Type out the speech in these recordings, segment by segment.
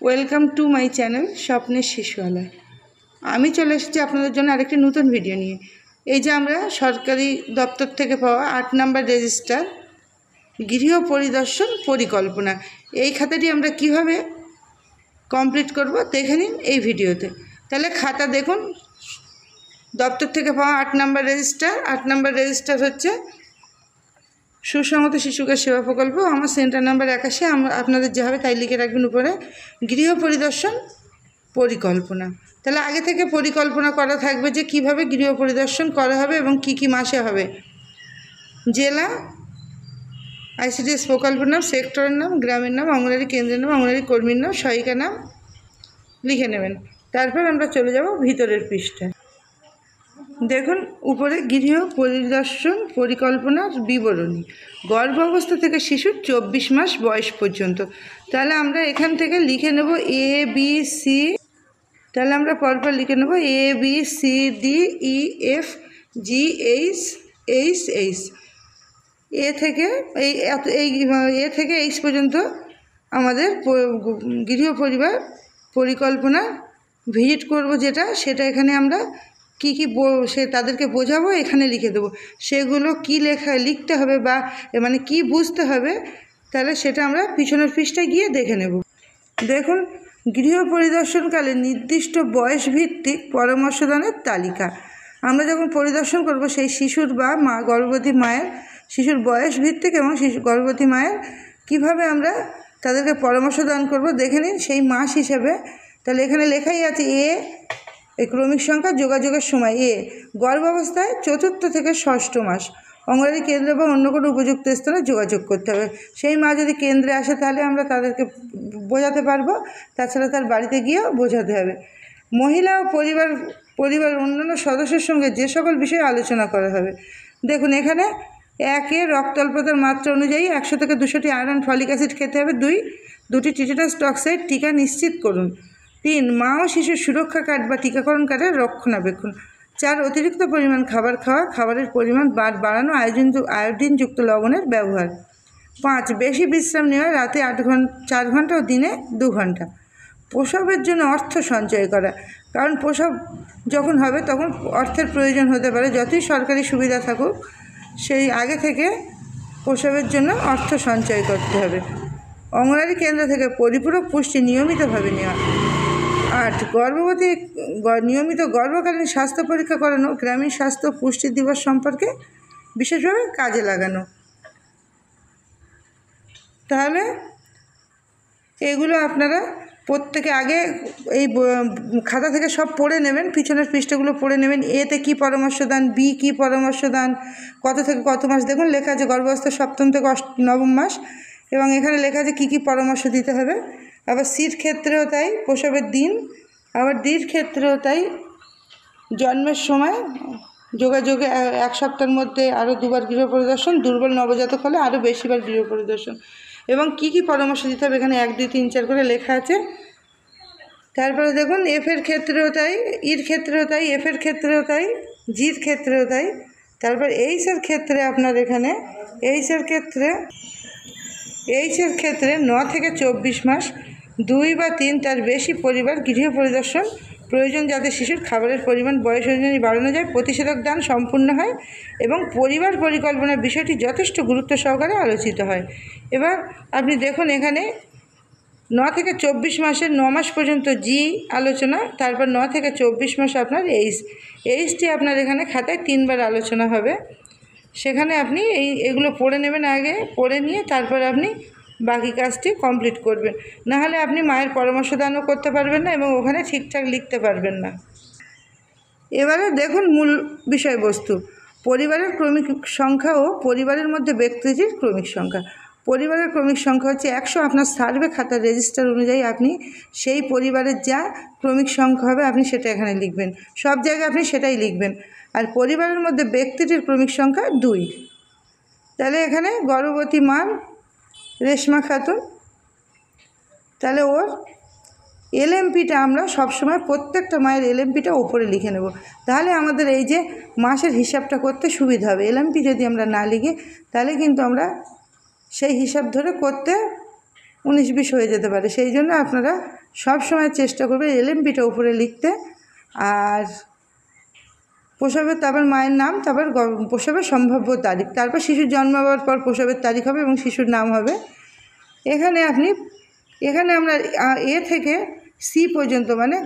Welcome to my channel স্বপ্নের শিশুয়ালয়। আমি চলে এসেছি আপনাদের জন্য আরেকটি নতুন ভিডিও নিয়ে। এই যে আমরা সরকারি দপ্তর থেকে পাওয়া 8 নম্বর রেজিস্টার গৃহ পরিদর্শন পরিকল্পনা, এই খাতাটি আমরা কিভাবে কমপ্লিট করব দেখে নিন এই ভিডিওতে। তাহলে খাতা দেখুন, দপ্তর থেকে পাওয়া 8 নম্বর রেজিস্টার হচ্ছে সুসংহত শিশুকে সেবা প্রকল্প। আমার সেন্টার নাম্বার 81। আপনাদের যা হবে তাই লিখে রাখবেন উপরে, গৃহ পরিদর্শন পরিকল্পনা। তাহলে আগে থেকে পরিকল্পনা করা থাকবে যে কিভাবে গৃহ পরিদর্শন করা হবে এবং কি মাসে হবে। জেলা, আইসিডিএস প্রকল্পের নাম, সেক্টরের নাম, গ্রামের নাম, অঙ্গনওয়াড়ি কেন্দ্রের নাম, অঙ্গনওয়াড়ি কর্মীর নাম, সহায়িকা নাম লিখে নেবেন। তারপর আমরা চলে যাব ভিতরের পৃষ্ঠায়। দেখুন উপরে গৃহ পরিদর্শন পরিকল্পনার বিবরণী, গর্ভ অবস্থা থেকে শিশুর 24 মাস বয়স পর্যন্ত। তাহলে আমরা এখান থেকে লিখে নেব এ বি সি। তাহলে আমরা পরপর লিখে নেব A B C D E F G H H H. A থেকে এইচ পর্যন্ত আমাদের গৃহ পরিবার পরিকল্পনা ভিজিট করব, সেটা এখানে আমরা কি তাদেরকে বোঝাবো এখানে লিখে দেবো। সেগুলো কি লিখতে হবে বা মানে কি বুঝতে হবে, তাহলে সেটা আমরা পিছনের পৃষ্ঠায় গিয়ে দেখে নেব। দেখুন, গৃহ পরিদর্শনকালে নির্দিষ্ট বয়স ভিত্তিক পরামর্শদানের তালিকা। আমরা যখন পরিদর্শন করব সেই শিশুর বা গর্ভবতী মায়ের শিশুর বয়স ভিত্তিক এবং গর্ভবতী মায়ের কিভাবে আমরা তাদেরকে পরামর্শ দান করব দেখে নিন সেই মাস হিসেবে। তাহলে এখানে লেখাই আছে এই ক্রমিক সংখ্যা যোগাযোগের সময় গর্ভাবস্থায় 4র্থ থেকে 6ষ্ঠ মাস অঙ্গনওয়াড়ি কেন্দ্র বা অন্য কোনো উপযুক্ত স্থানে যোগাযোগ করতে হবে। সেই মা যদি কেন্দ্রে আসে তাহলে আমরা তাদেরকে বোঝাতে পারবো, তাছাড়া তার বাড়িতে গিয়েও বোঝাতে হবে। মহিলা ও পরিবার অন্যান্য সদস্যের সঙ্গে যে সকল বিষয়ে আলোচনা করা হবে। দেখুন এখানে 1 রক্ত অল্পতার মাত্রা অনুযায়ী 100 থেকে 200টি আয়রন ফলিক অ্যাসিড খেতে হবে। 2টি টিটেনাস টক্সাইড টিকা নিশ্চিত করুন। 3 মা ও শিশুর সুরক্ষা কার্ড বা টিকাকরণ কার্ডের রক্ষণাবেক্ষণ। 4 অতিরিক্ত পরিমাণ খাবার খাওয়া, খাবারের পরিমাণ বাড়ানো, আয়োডিনযুক্ত লবণের ব্যবহার। 5 বেশি বিশ্রাম নেওয়া, রাতে 4 ঘন্টা ও দিনে 2 ঘন্টা। প্রসবের জন্য অর্থ সঞ্চয় করা, কারণ প্রসব যখন হবে তখন অর্থের প্রয়োজন হতে পারে। যতই সরকারি সুবিধা থাকুক, সেই আগে থেকে প্রসবের জন্য অর্থ সঞ্চয় করতে হবে। অঙ্গনওয়াড়ি কেন্দ্র থেকে পরিপূরক পুষ্টি নিয়মিতভাবে নেওয়া। 8 নিয়মিত গর্ভকালীন স্বাস্থ্য পরীক্ষা করানো, গ্রামীণ স্বাস্থ্য পুষ্টি দিবস সম্পর্কে বিশেষভাবে কাজে লাগানো। তাহলে এগুলো আপনারা প্রত্যেকে আগে এই খাতা থেকে সব পড়ে নেবেন, পিছনের পৃষ্ঠাগুলো পড়ে নেবেন। এতে কী পরামর্শ দান, বি কী পরামর্শ দান, কত থেকে কত মাস। দেখুন লেখা আছে গর্ভাবস্থা 7ম থেকে 9ম মাস, এবং এখানে লেখা আছে কী পরামর্শ দিতে হবে। আবার সির ক্ষেত্রেও তাই, প্রসবের দিন। আবার ডির ক্ষেত্রেও তাই, জন্মের সময়, যোগাযোগে 1 সপ্তাহের মধ্যে আরও 2বার গৃহ পরিদর্শন, দুর্বল নবজাতক হলে আরও বেশিবার গৃহ পরিদর্শন, এবং কি পরামর্শ দিতে হবে এখানে 1, 2, 3, 4 করে লেখা আছে। তারপরে দেখুন এফের ক্ষেত্রেও তাই, ইর ক্ষেত্রেও তাই, এফের ক্ষেত্রেও তাই, জির ক্ষেত্রেও তাই। তারপর এইচের ক্ষেত্রে আপনার এখানে এইচের ক্ষেত্রে 9 থেকে 24 মাস, 2 বা 3 তার বেশি পরিবার গৃহ পরিদর্শন প্রয়োজন, যাতে শিশুর খাবারের পরিমাণ বয়স অনুযায়ী বাড়ানো যায়, প্রতিষেধক দান সম্পূর্ণ হয় এবং পরিবার পরিকল্পনার বিষয়টি যথেষ্ট গুরুত্ব সহকারে আলোচিত হয়। এবার আপনি দেখুন এখানে 9 থেকে 24 মাসের 9 মাস পর্যন্ত জি আলোচনা, তারপর 9 থেকে 24 মাস আপনার এইচটি আপনার এখানে খাতায় 3বার আলোচনা হবে। সেখানে আপনি এগুলো পড়ে নেবেন, আগে পড়ে নিয়ে তারপর আপনি বাকি কাজটি কমপ্লিট করবেন। নাহলে আপনি মায়ের পরামর্শ দানও করতে পারবেন না এবং ওখানে ঠিকঠাক লিখতে পারবেন না। এবারে দেখুন মূল বিষয়বস্তু, পরিবারের ক্রমিক সংখ্যা ও পরিবারের মধ্যে ব্যক্তিটির ক্রমিক সংখ্যা। পরিবারের ক্রমিক সংখ্যা হচ্ছে 100। আপনার সার্ভে খাতার রেজিস্টার অনুযায়ী আপনি সেই পরিবারের যা ক্রমিক সংখ্যা হবে আপনি সেটা এখানে লিখবেন, সব জায়গায় আপনি সেটাই লিখবেন। আর পরিবারের মধ্যে ব্যক্তিটির ক্রমিক সংখ্যা 2। তাহলে এখানে গর্ভবতী মা রেশমা খাতুন, তাহলে ওর এলএমপিটা আমরা সবসময় প্রত্যেকটা মায়ের এলএমপিটা ওপরে লিখে নেব, তাহলে আমাদের এই যে মাসের হিসাবটা করতে সুবিধা হবে। এলএমপি যদি আমরা না লিখি তাহলে কিন্তু আমরা সেই হিসাব ধরে করতে 19-20 হয়ে যেতে পারে। সেই জন্য আপনারা সব সময় চেষ্টা করবেন এলএমপিটা উপরে লিখতে। আর প্রসবের তারপর মায়ের নাম, তারপর প্রসবের সম্ভাব্য তারিখ, তারপর শিশুর জন্মাবার পর প্রসবের তারিখ হবে এবং শিশুর নাম হবে। এখানে আমরা এ থেকে সি পর্যন্ত মানে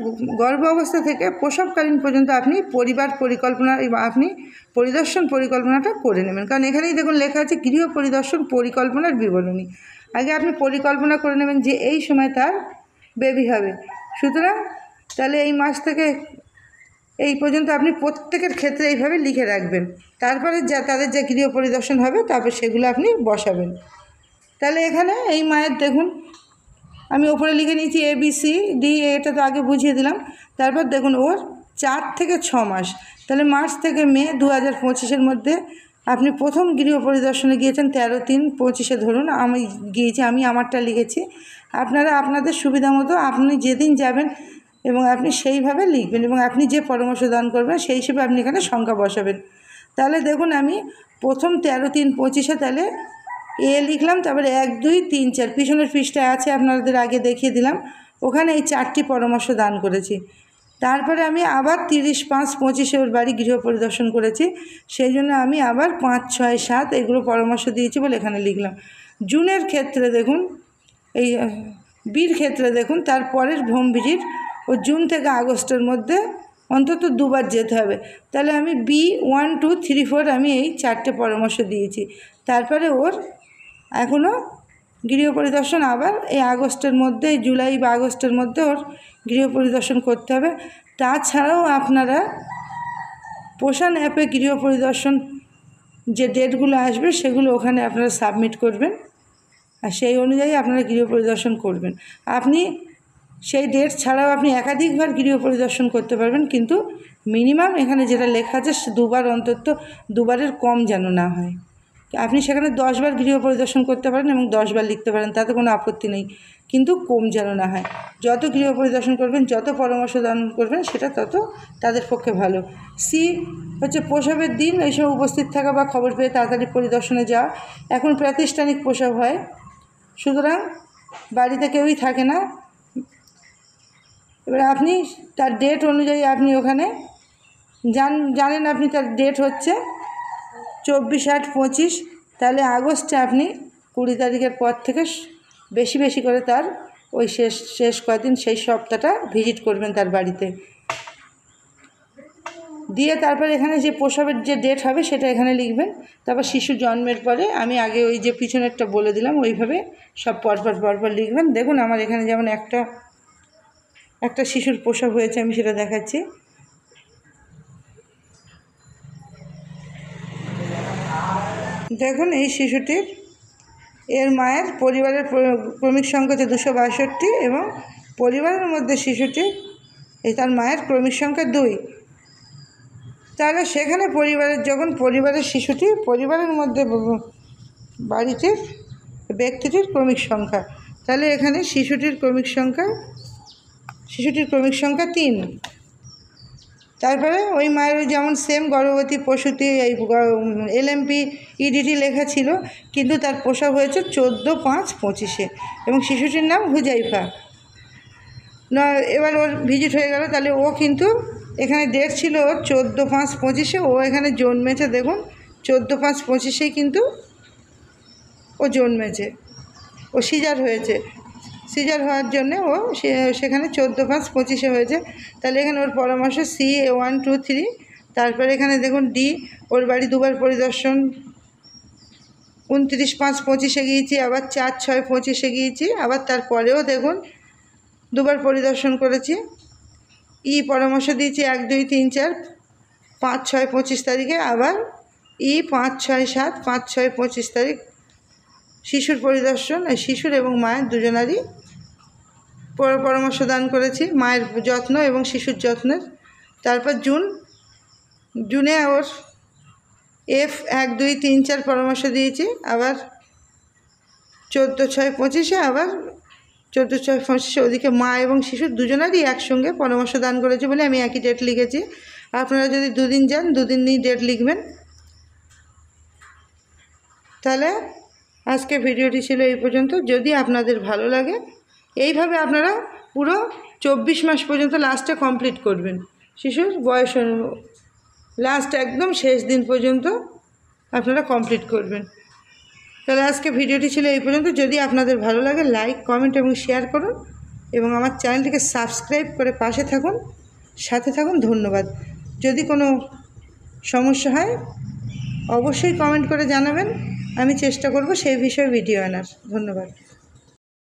গর্ভ অবস্থা থেকে প্রসবকালীন পর্যন্ত আপনি পরিবার পরিকল্পনা এবং আপনি পরিদর্শন পরিকল্পনাটা করে নেবেন। কারণ এখানেই দেখুন লেখা আছে গৃহ পরিদর্শন পরিকল্পনার বিবরণী। আগে আপনি পরিকল্পনা করে নেবেন যে এই সময় তার বেবি হবে। সুতরাং তাহলে এই মাস থেকে এই পর্যন্ত আপনি প্রত্যেকের ক্ষেত্রে এইভাবে লিখে রাখবেন। তারপরে তাদের যে গৃহ পরিদর্শন হবে তারপর সেগুলো আপনি বসাবেন। তাহলে এখানে এই মায়ের দেখুন আমি ওপরে লিখে নিয়েছি ABCD, এটা তো আগে বুঝিয়ে দিলাম। তারপর দেখুন ওর 4 থেকে 6 মাস, তাহলে মার্চ থেকে মে 2025-এর মধ্যে আপনি প্রথম গৃহ পরিদর্শনে গিয়েছেন 13/3/25-এ ধরুন। আমি গিয়েছি, আমি আমারটা লিখেছি। আপনারা আপনাদের সুবিধা মতো আপনি যেদিন যাবেন এবং আপনি সেইভাবে লিখবেন এবং আপনি যে পরামর্শ দান করবেন সেই হিসেবে আপনি এখানে সংখ্যা বসাবেন। তাহলে দেখুন আমি প্রথম 13/3/25-এ তাহলে লিখলাম, তারপরে 1 2 3 4 পিছনের পৃষ্ঠায় আছে, আপনাদের আগে দেখিয়ে দিলাম। ওখানে এই 4টি পরামর্শ দান করেছি। তারপরে আমি আবার 30/5/25-এ ওর বাড়ি গৃহ পরিদর্শন করেছি। সেই জন্য আমি আবার 5 6 7 এগুলো পরামর্শ দিয়েছি বলে এখানে লিখলাম। জুনের ক্ষেত্রে দেখুন এই বির ক্ষেত্রে দেখুন তারপরের হোম ভিজিট ও জুন থেকে আগস্টের মধ্যে অন্তত 2 বার যেতে হবে। তাহলে আমি B1 2 3 4 আমি এই 4টে পরামর্শ দিয়েছি। তারপরে ওর এখনও গৃহ পরিদর্শন আবার এই আগস্টের মধ্যে, জুলাই বা আগস্টের মধ্যে ওর গৃহ পরিদর্শন করতে হবে। তাছাড়াও আপনারা পোষণ অ্যাপে গৃহ পরিদর্শন যে ডেটগুলো আসবে সেগুলো ওখানে আপনারা সাবমিট করবেন আর সেই অনুযায়ী আপনারা গৃহ পরিদর্শন করবেন। আপনি সেই ডেট ছাড়াও আপনি একাধিকবার গৃহ পরিদর্শন করতে পারবেন, কিন্তু মিনিমাম এখানে যেটা লেখা আছে 2 বার, অন্তত 2 বারের কম যেন না হয়। আপনি সেখানে 10 বার গৃহ পরিদর্শন করতে পারেন এবং 10 বার লিখতে পারেন, তাতে কোনো আপত্তি নেই, কিন্তু কম যেন না হয়। যত গৃহ পরিদর্শন করবেন, যত পরামর্শ দান করবেন সেটা তত তাদের পক্ষে ভালো। সি হচ্ছে প্রসবের দিন এই সময় উপস্থিত থাকা বা খবর পেয়ে তাড়াতাড়ি পরিদর্শনে যাওয়া। এখন প্রাতিষ্ঠানিক প্রসব হয়, সুতরাং বাড়িতে কেউই থাকে না। এবার আপনি তার ডেট অনুযায়ী আপনি ওখানে জানেন আপনি তার ডেট হচ্ছে 24/8/25, তাহলে আগস্টে আপনি 20 তারিখের পর থেকে বেশি বেশি করে তার ওই শেষ কয়েকদিন সেই সপ্তাহটা ভিজিট করবেন তার বাড়িতে দিয়ে। তারপর এখানে যে প্রসবের যে ডেট হবে সেটা এখানে লিখবেন। তারপর শিশু জন্মের পরে আমি আগে ওই যে পিছনেরটা বলে দিলাম ওইভাবে সব পরপর লিখবেন। দেখুন আমার এখানে যেমন একটা শিশুর প্রসব হয়েছে, আমি সেটা দেখাচ্ছি। দেখুন এই শিশুটির এর মায়ের পরিবারের ক্রমিক সংখ্যা হচ্ছে 262 এবং পরিবারের মধ্যে শিশুটি তার মায়ের ক্রমিক সংখ্যা 2। তাহলে সেখানে যখন পরিবারের শিশুটি পরিবারের মধ্যে বাড়িতে ব্যক্তিটির ক্রমিক সংখ্যা, তাহলে এখানে শিশুটির ক্রমিক সংখ্যা 3। তারপরে ওই মায়ের যেমন সেম গর্ভবতী প্রসূতি এই LMP EDT লেখা ছিল, কিন্তু তার প্রসব হয়েছে 14/5/25-এ এবং শিশুটির নাম হুজাইফা। এবার ওর ভিজিট হয়ে গেল, তাহলে ও কিন্তু এখানে ডেট ছিল ওর 14/5/25-এ, ও এখানে জন্মেছে। দেখুন 14/5/25-এই কিন্তু ও জন্মেছে, ও সিজার হয়েছে। সিজার হওয়ার জন্যে ও সেখানে 14/5/25-এ হয়েছে। তাহলে এখানে ওর পরামর্শ C1 2 3। তারপরে এখানে দেখুন D, ওর বাড়ি 2 বার পরিদর্শন, 29/5/25-এ গিয়েছি, আবার 4/6/25-এ গিয়েছি, আবার তারপরেও দেখুন 2 বার পরিদর্শন করেছি। পরামর্শ দিয়েছি 1 2 3 4 5 6 25 তারিখে, আবার 5 6 7 5 6 25 তারিখ শিশুর পরিদর্শন। শিশুর এবং মায়ের দুজনারই পরামর্শ দান করেছি, মায়ের যত্ন এবং শিশুর যত্নের। তারপর জুনে ওর F 1 2 3 4 পরামর্শ দিয়েছি, আবার 14/6/25-এ, আবার 14/6/25-এ ওদিকে মা এবং শিশুর দুজনারই একসঙ্গে পরামর্শ দান করেছে বলে আমি একই ডেট লিখেছি। আপনারা যদি 2 দিন যান 2 দিনই ডেট লিখবেন, তাহলে আজকে ভিডিওটি ছিল এই পর্যন্ত। যদি আপনাদের ভালো লাগে এইভাবে আপনারা পুরো 24 মাস পর্যন্ত লাস্টে কমপ্লিট করবেন। শিশুর বয়স লাস্ট একদম শেষ দিন পর্যন্ত আপনারা কমপ্লিট করবেন। তাহলে আজকে ভিডিওটি ছিল এই পর্যন্ত। যদি আপনাদের ভালো লাগে লাইক, কমেন্ট এবং শেয়ার করুন এবং আমার চ্যানেলটিকে সাবস্ক্রাইব করে পাশে থাকুন, সাথে থাকুন। ধন্যবাদ। যদি কোনো সমস্যা হয় অবশ্যই কমেন্ট করে জানাবেন, আমি চেষ্টা করব সেই বিষয়ে ভিডিও আনার। ধন্যবাদ।